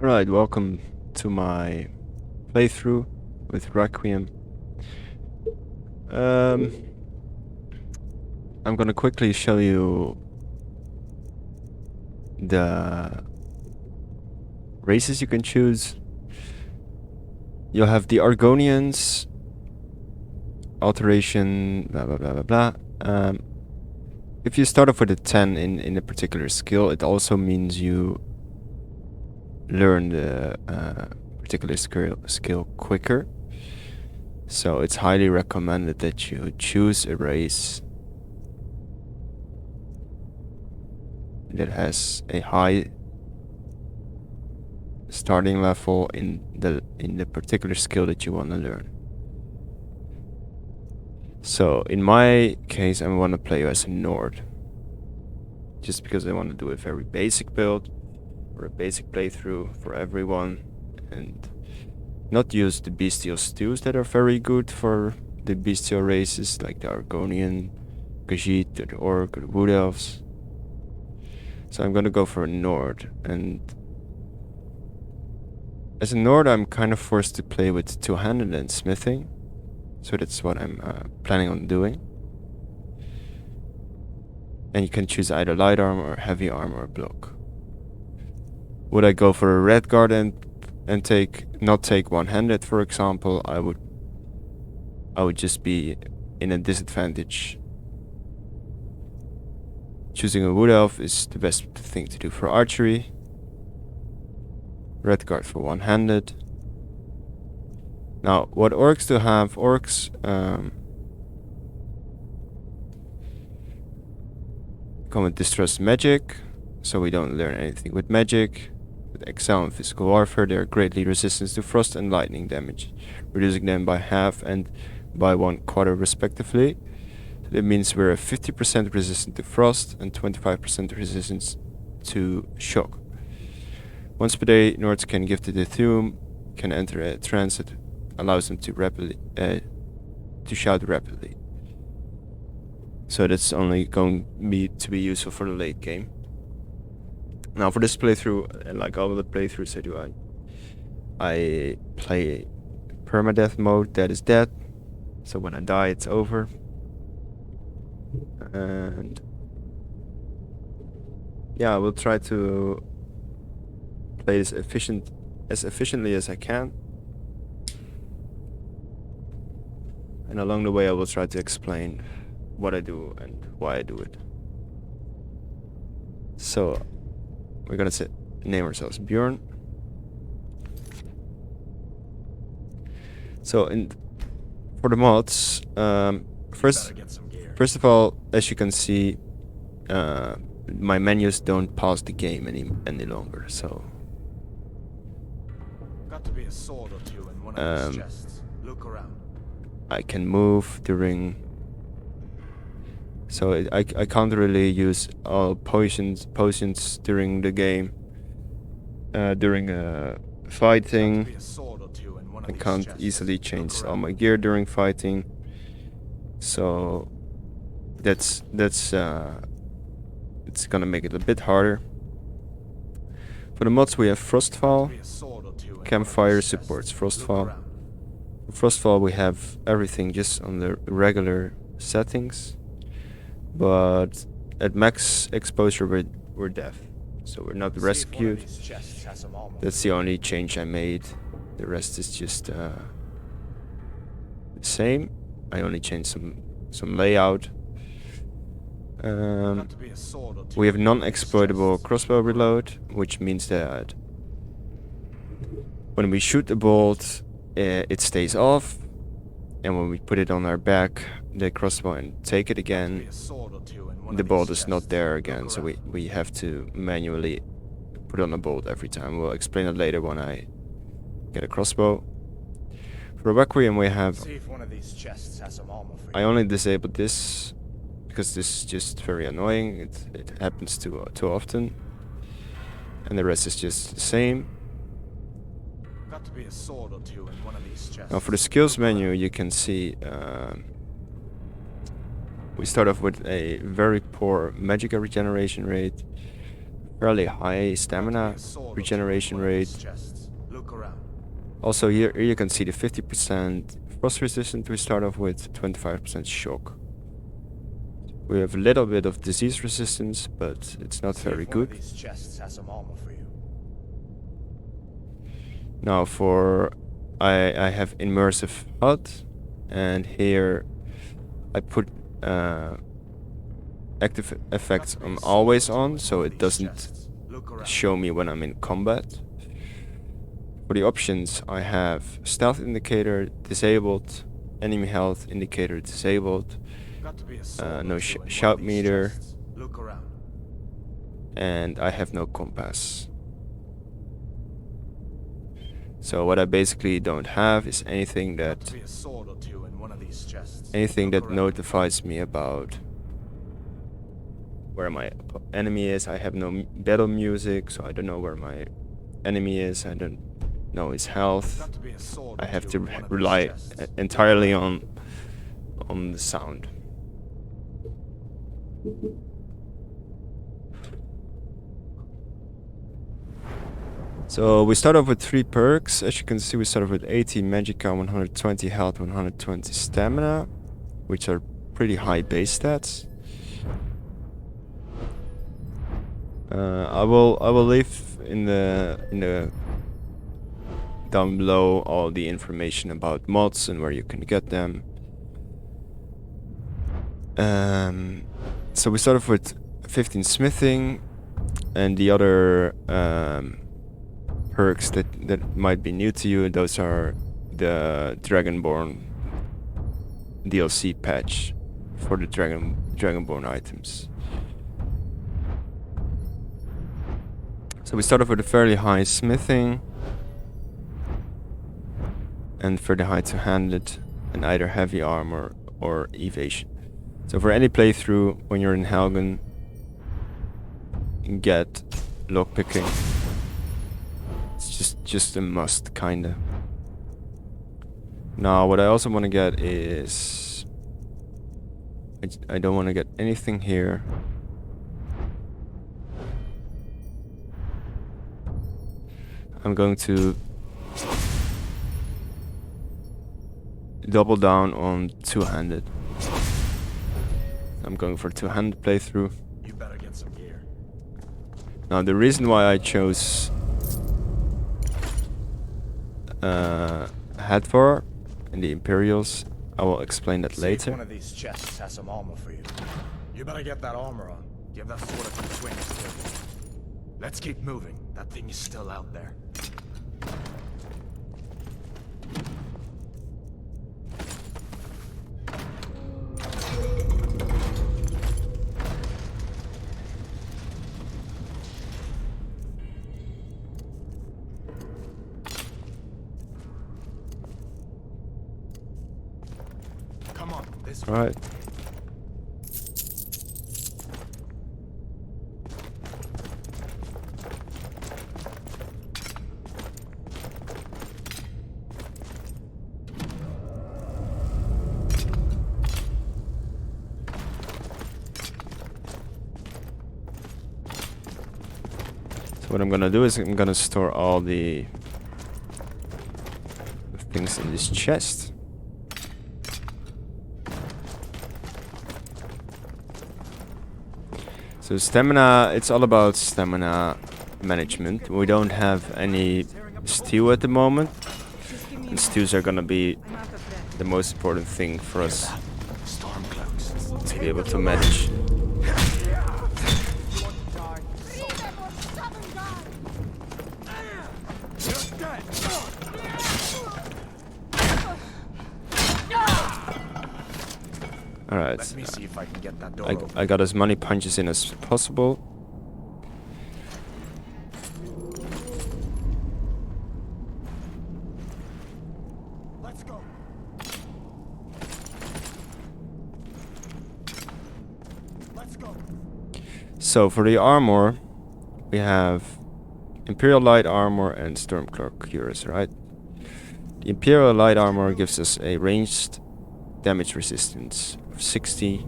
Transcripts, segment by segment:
Alright, welcome to my playthrough with Requiem. I'm gonna quickly show you the races you can choose. You'll have the Argonians, alteration, blah blah blah blah blah. If you start off with a 10 in a particular skill, it also means you learn the particular skill quicker. So it's highly recommended that you choose a race that has a high starting level in the particular skill that you want to learn. So in my case, I want to play as a Nord, just because I want to do a very basic build or a basic playthrough for everyone, and not use the bestial stews that are very good for the bestial races like the Argonian, Khajiit, the Orc, or the Wood Elves. So I'm gonna go for a Nord, and as a Nord I'm kind of forced to play with Twohanded and smithing, so that's what I'm planning on doing. And you can choose either light armor or heavy armor or block. Would I go for a red guard and not take one-handed, for example? I would just be in a disadvantage. Choosing a wood elf is the best thing to do for archery. Red guard for one-handed. Now, what orcs do have? Orcs come with distrust magic, so we don't learn anything with magic. With excel in physical warfare, they are greatly resistant to frost and lightning damage, reducing them by half and by 1/4 respectively. So that means we're 50% resistant to frost and 25% resistance to shock. Once per day, Nords can give the Thuum, can enter a trance that allows them to shout rapidly. So that's only going to be useful for the late game. Now for this playthrough, and like all the playthroughs I play permadeath mode, that is dead. So when I die, it's over. And yeah, I will try to play this as efficiently as I can. And along the way I will try to explain what I do and why I do it. So we're gonna name ourselves Bjorn. So for the mods, first of all, as you can see, my menus don't pause the game any longer. So got to be a sword or two in one of these chests. Look around. I can move during. So I can't really use all potions during the game. During fighting, I can't easily change all my gear during fighting. So that's it's gonna make it a bit harder. For the mods we have Frostfall. Campfire supports Frostfall. For Frostfall we have everything just on the regular settings. But at max exposure we're deaf, so we're not rescued. That's the only change I made. The rest is just the same. I only changed some layout. We have non-exploitable crossbow reload, which means that when we shoot the bolt, it stays off, and when we put it on our back, the crossbow, and take it again, the bolt is not there again, so we have to manually put on a bolt every time. We'll explain it later when I get a crossbow. For Requiem we have... I only disabled this because this is just very annoying. It happens too often. And the rest is just the same. Now for the skills menu you can see we start off with a very poor magic regeneration rate, fairly high stamina regeneration rate. Chests. Look around. Also here you can see the 50% frost resistant we start off with, 25% shock. We have a little bit of disease resistance, but it's not See very if one of good. these chests has some armor for you. Now for I have immersive HUD, and here I put active effects on always on, so it doesn't Look around. show me when I'm in combat. For the options, I have stealth indicator disabled, enemy health indicator disabled, Got to be a sword no or two in one shout of these meter, chests. Look around. and I have no compass. So what I basically don't have is anything Got that to be a sword or two in one of these chests. anything Look that around. notifies me about where my enemy is. I have no battle music, so I don't know where my enemy is. I don't know his health. Got to be a sword I or have two to in one of these rely chests. entirely on the sound. So we start off with 3 perks. As you can see, we start off with 80 magicka, 120 health, 120 stamina, which are pretty high base stats. I will leave in the down below all the information about mods and where you can get them. So we start off with 15 smithing, and the other perks that might be new to you, those are the Dragonborn DLC patch for the Dragonborn items. So we start off with a fairly high smithing, and fairly high two-handed, and either heavy armor or evasion. So for any playthrough, when you're in Helgen, get lockpicking. It's just a must, kinda. Now, what I also want to get is I don't want to get anything here. I'm going to double down on two-handed. I'm going for two-handed playthrough. You better get some gear. Now the reason why I chose Hadvar and the Imperials, I will explain that See if later. one of these chests has some armor for you. You better get that armor on. Give that sword a few swings too. Let's keep moving. That thing is still out there. Come on, this way. Right. So what I'm gonna do is I'm gonna store all the things in this chest. So stamina, it's all about stamina management. We don't have any steel at the moment, and steels are gonna be the most important thing for us Stormcloaks. to be able to manage. Alright, Let me see if I can get that door I open. got as many punches in as possible. Let's go. Let's go. So for the armor, we have Imperial Light Armor and Stormcloak Cuirass, right? The Imperial Light Armor gives us a ranged damage resistance of 60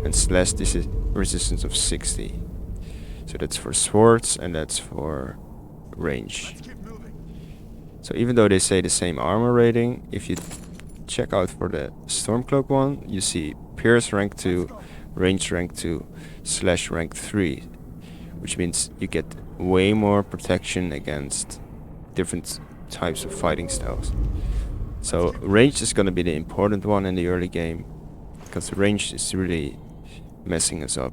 and slash resistance of 60. So that's for swords and that's for range. So even though they say the same armor rating, if you check out for the Stormcloak one, you see Pierce rank 2, range rank 2, slash rank 3, which means you get way more protection against different types of fighting styles. So range is gonna be the important one in the early game, because range is really messing us up.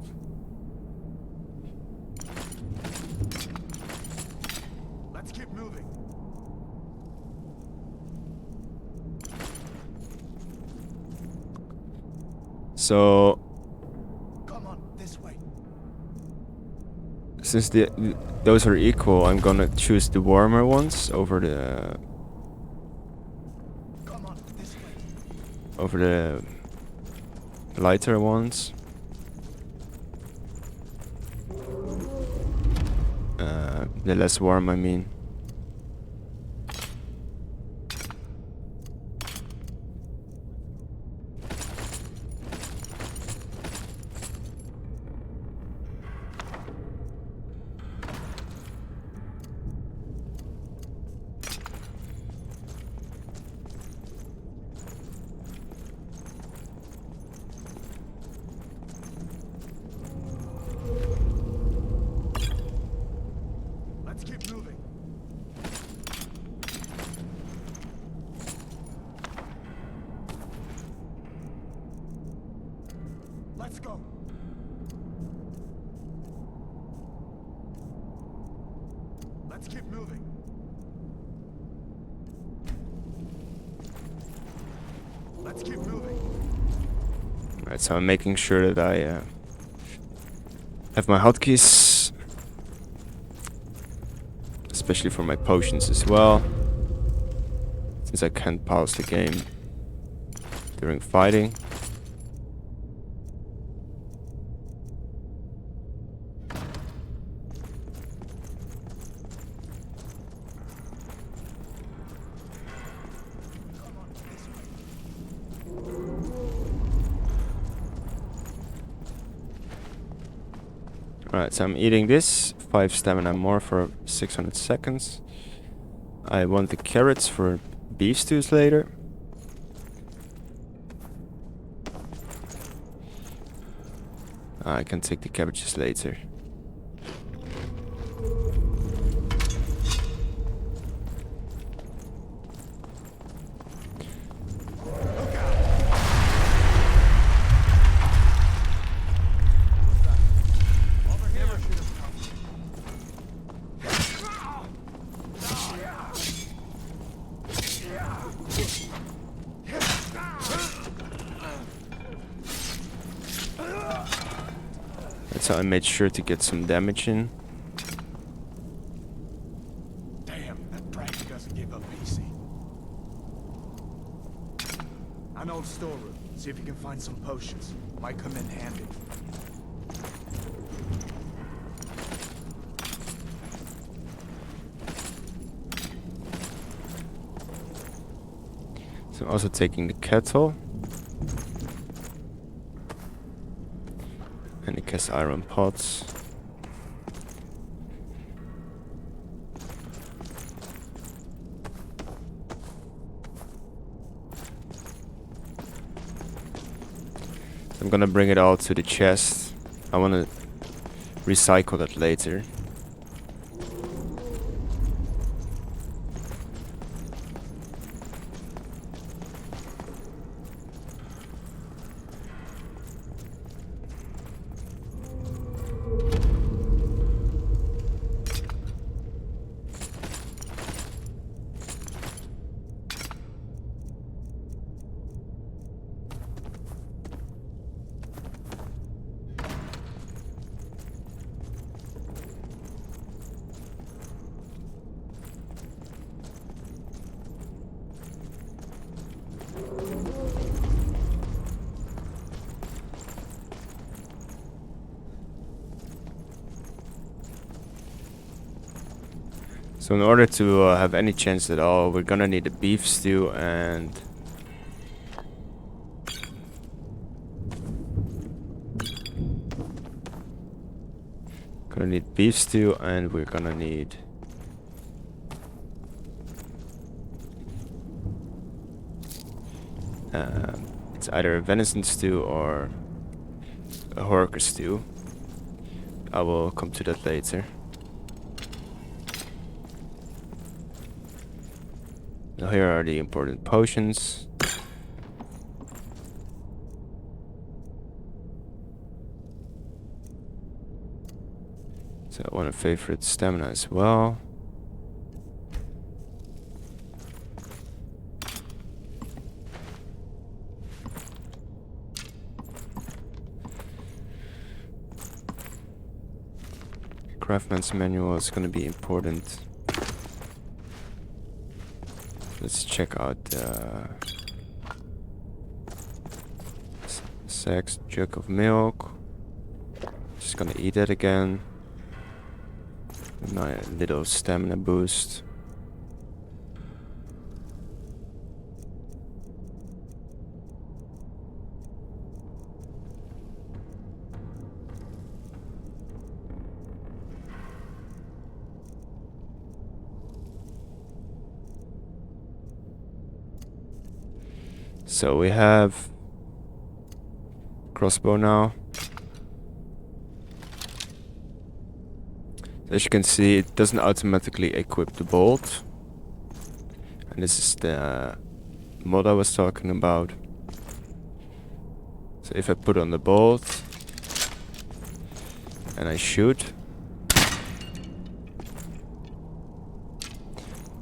Let's keep moving. So Come on, this way. since those are equal, I'm gonna choose the warmer ones over the Come on, this way. over the lighter ones. The less warm, I mean. Let's keep moving. Let's go. Let's keep moving. Let's keep moving. Alright, so I'm making sure that I have my hotkeys, especially for my potions as well, since I can't pause the game during fighting. Alright, so I'm eating this, 5 stamina more for 600 seconds. I want the carrots for beef stews later. I can take the cabbages later. So I made sure to get some damage in. Damn, that dragon doesn't give up easy. An old storeroom. See if you can find some potions. Might come in handy. So I'm also taking the kettle. And the cast iron pots. I'm gonna bring it all to the chest. I wanna recycle that later. So in order to have any chance at all, we're gonna need a beef stew and gonna need beef stew, and we're gonna need it's either a venison stew or a horker stew. I will come to that later. Now here are the important potions. So I want a favorite stamina as well. Craftsman's manual is going to be important. Let's check out the Sax jug of milk. Just gonna eat that again. My little stamina boost. So we have crossbow now. As you can see, it doesn't automatically equip the bolt. And this is the mod I was talking about. So if I put on the bolt and I shoot,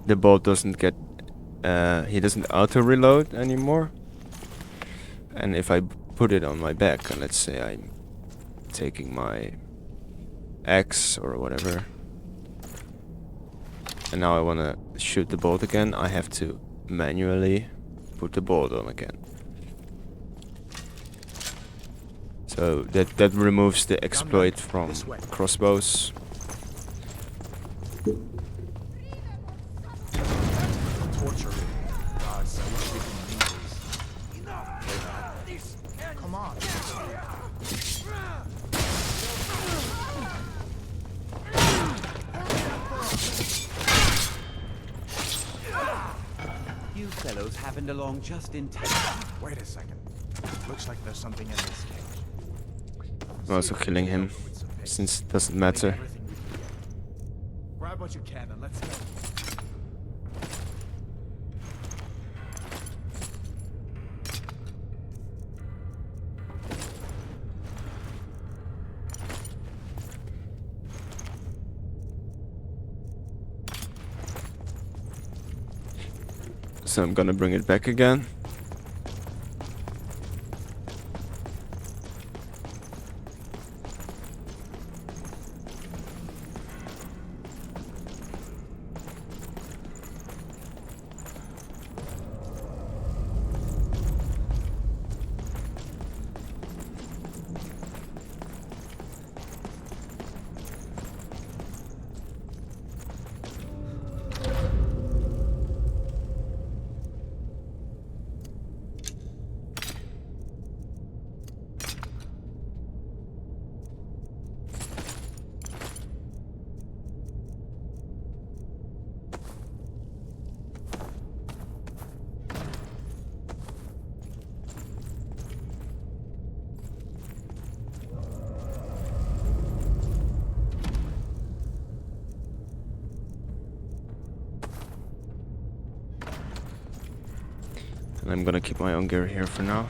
the bolt doesn't get he doesn't auto reload anymore. And if I put it on my back, and let's say I'm taking my axe or whatever, and now I want to shoot the bolt again, I have to manually put the bolt on again. So that removes the exploit from crossbows. Torture. Gods, I wish we could do this. Come on. You fellows happened along just in time. Wait a second. Looks like there's something in this cage. I'm also killing him, since it doesn't matter. Everything we can get. Grab what you can and let's go. So I'm gonna bring it back again. And I'm gonna keep my own gear here for now.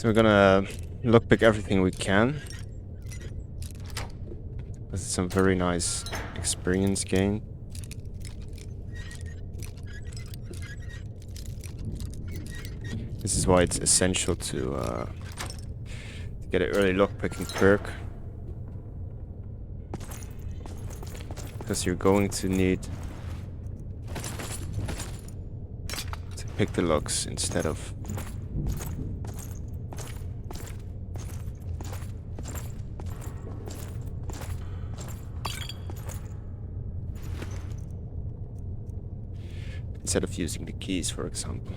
So we're gonna lockpick everything we can. This is some very nice experience gain. This is why it's essential to get an early lockpicking perk. Because you're going to need to pick the locks instead of using the keys, for example.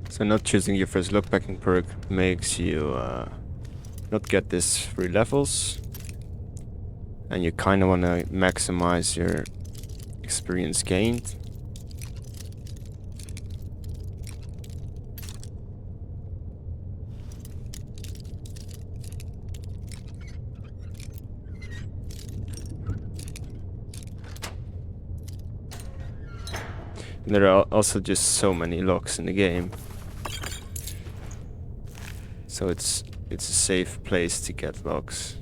So not choosing your first lockpicking perk makes you not get this free levels, and you kind of want to maximize your experience gained. And there are also just so many locks in the game. So it's a safe place to get locks.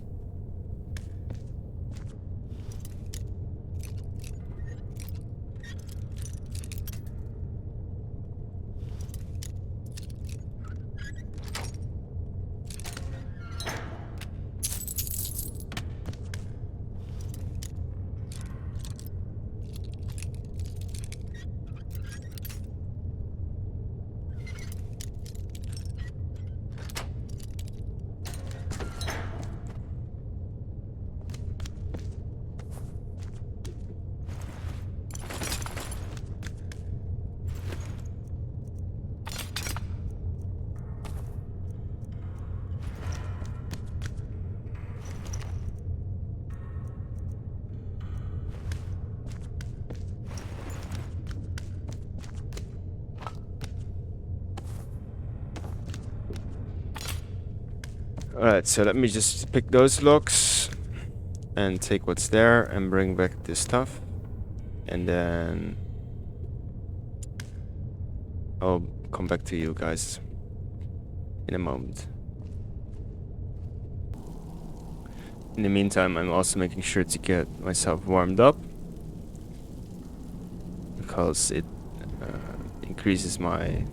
Alright, so let me just pick those locks and take what's there and bring back this stuff. And then I'll come back to you guys in a moment. In the meantime, I'm also making sure to get myself warmed up, because it increases my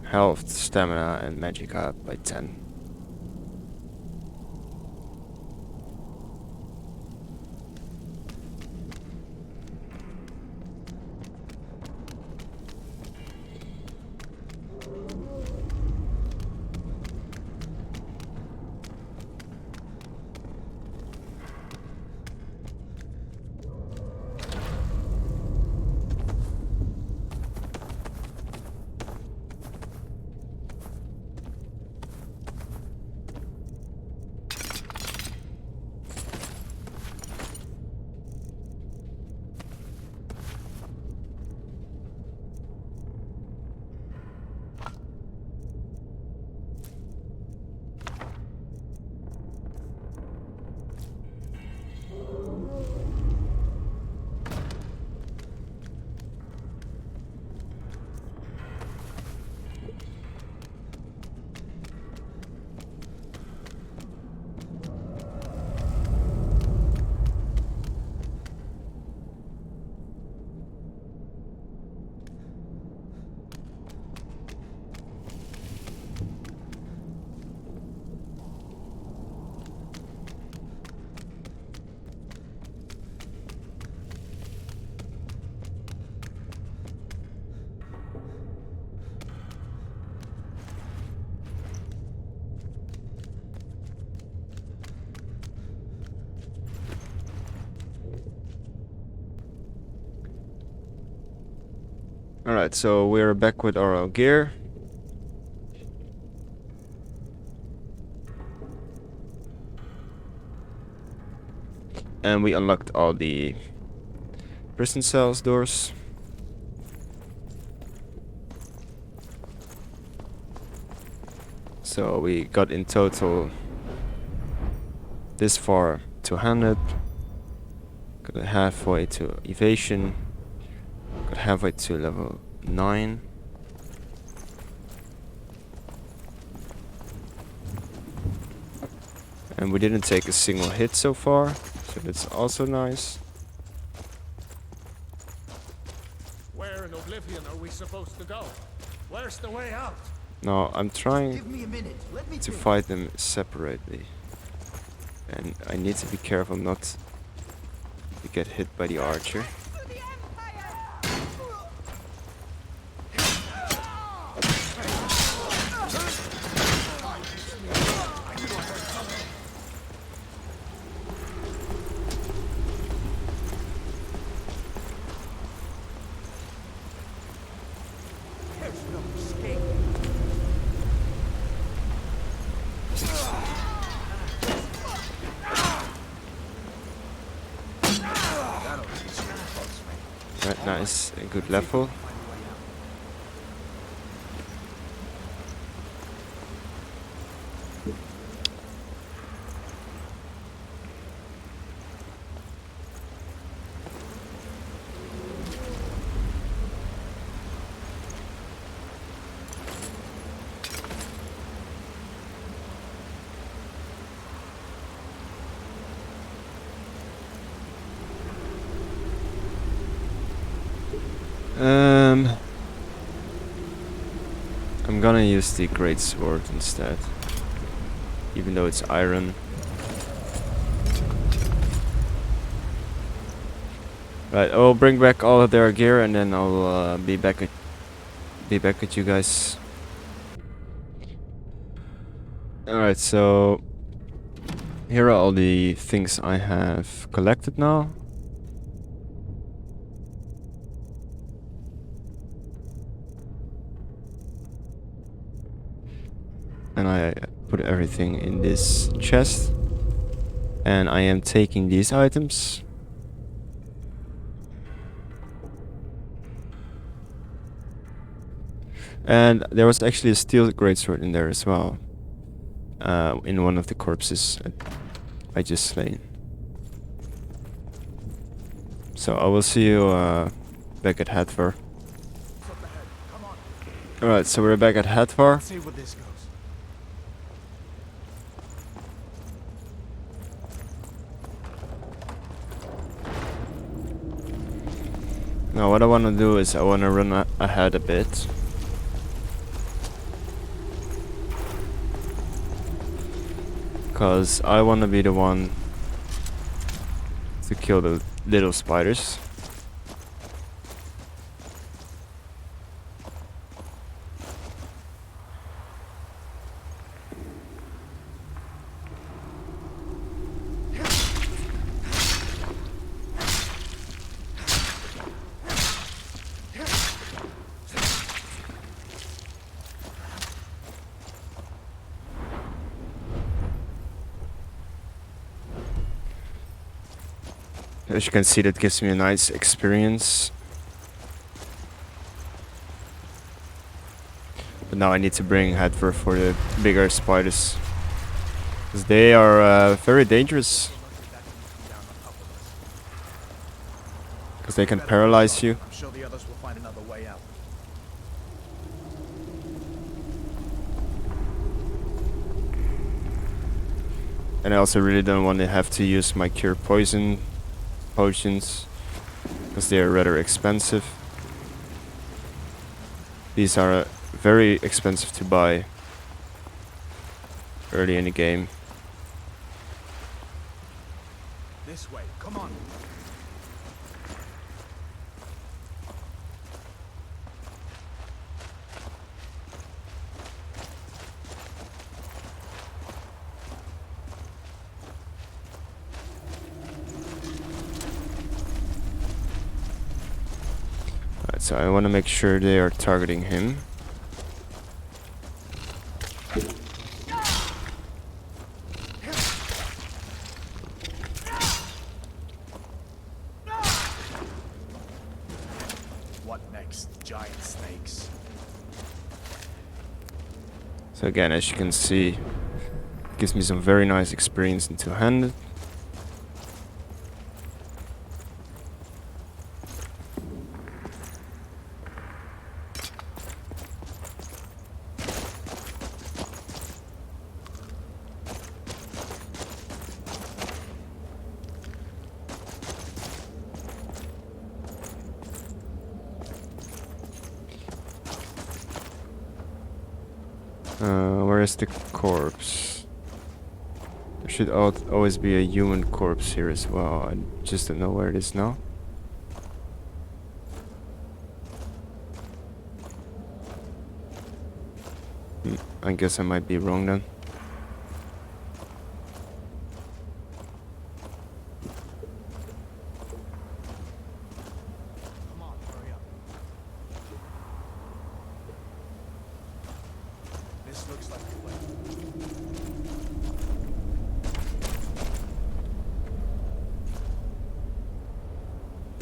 health, stamina and magicka by 10. Alright, so we're back with our gear. And we unlocked all the prison cells doors. So we got in total this far Twohanded, got halfway to Evasion, got halfway to level 9. And we didn't take a single hit so far, so that's also nice. Where in Oblivion are we supposed to go? Where's the way out? Now I'm trying Give me a minute. Let me to think. fight them separately. And I need to be careful not to get hit by the archer. There's no escape. That'll teach you, folks, mate. Right, nice, a good level. I'm gonna use the great sword instead, even though it's iron. Right, I'll bring back all of their gear and then I'll be back with you guys. Alright, so here are all the things I have collected now. And I put everything in this chest. And I am taking these items. And there was actually a steel greatsword in there as well. In one of the corpses I just slain. So I will see you back at Hadvar. Alright, so we're back at Hadvar. See where this goes. Now what I want to do is I want to run ahead a bit. Because I want to be the one to kill the little spiders. As you can see, that gives me a nice experience. But now I need to bring Hadvar for the bigger spiders. Because they are very dangerous. Because they can paralyze you. I'm sure the others will find another way out. And I also really don't want to have to use my cure poison potions. Because they are rather expensive. These are very expensive to buy early in the game. This way, come on. Alright, so I want to make sure they are targeting him. What next? Giant snakes. So again, as you can see, gives me some very nice experience in Twohanded. Where is the corpse? There should always be a human corpse here as well. I just don't know where it is now. I guess I might be wrong then. Come on, hurry up. This looks like the way.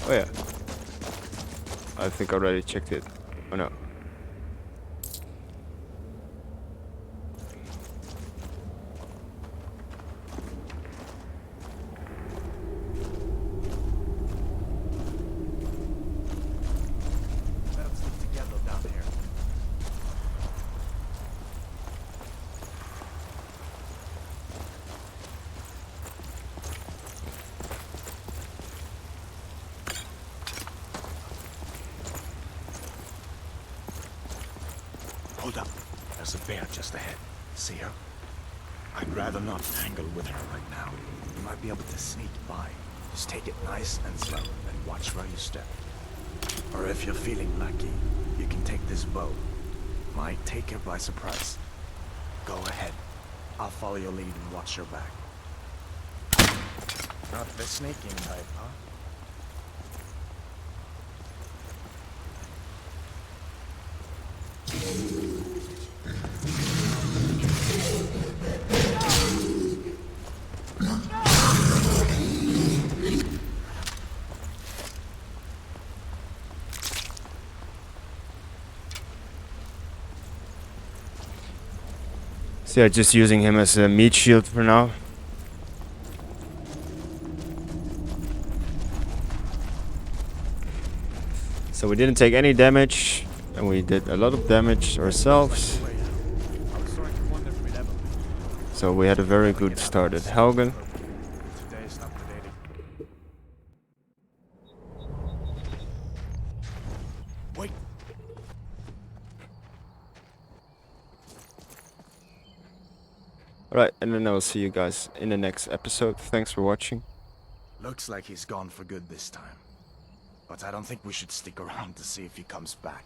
Oh yeah. I think I already checked it. Oh no. Let us stick together down here. Hold up. There's a bear just ahead. See her? I'd rather not tangle with her right now. You might be able to sneak by. Just take it nice and slow and watch where you step. Or if you're feeling lucky, you can take this bow. Might take her by surprise. Go ahead. I'll follow your lead and watch your back. Not the sneaking type, huh? So yeah, just using him as a meat shield for now. So we didn't take any damage, and we did a lot of damage ourselves. So we had a very good start at Helgen. Today's not the day to... Wait. Alright, and then I'll see you guys in the next episode. Thanks for watching. Looks like he's gone for good this time. But I don't think we should stick around to see if he comes back.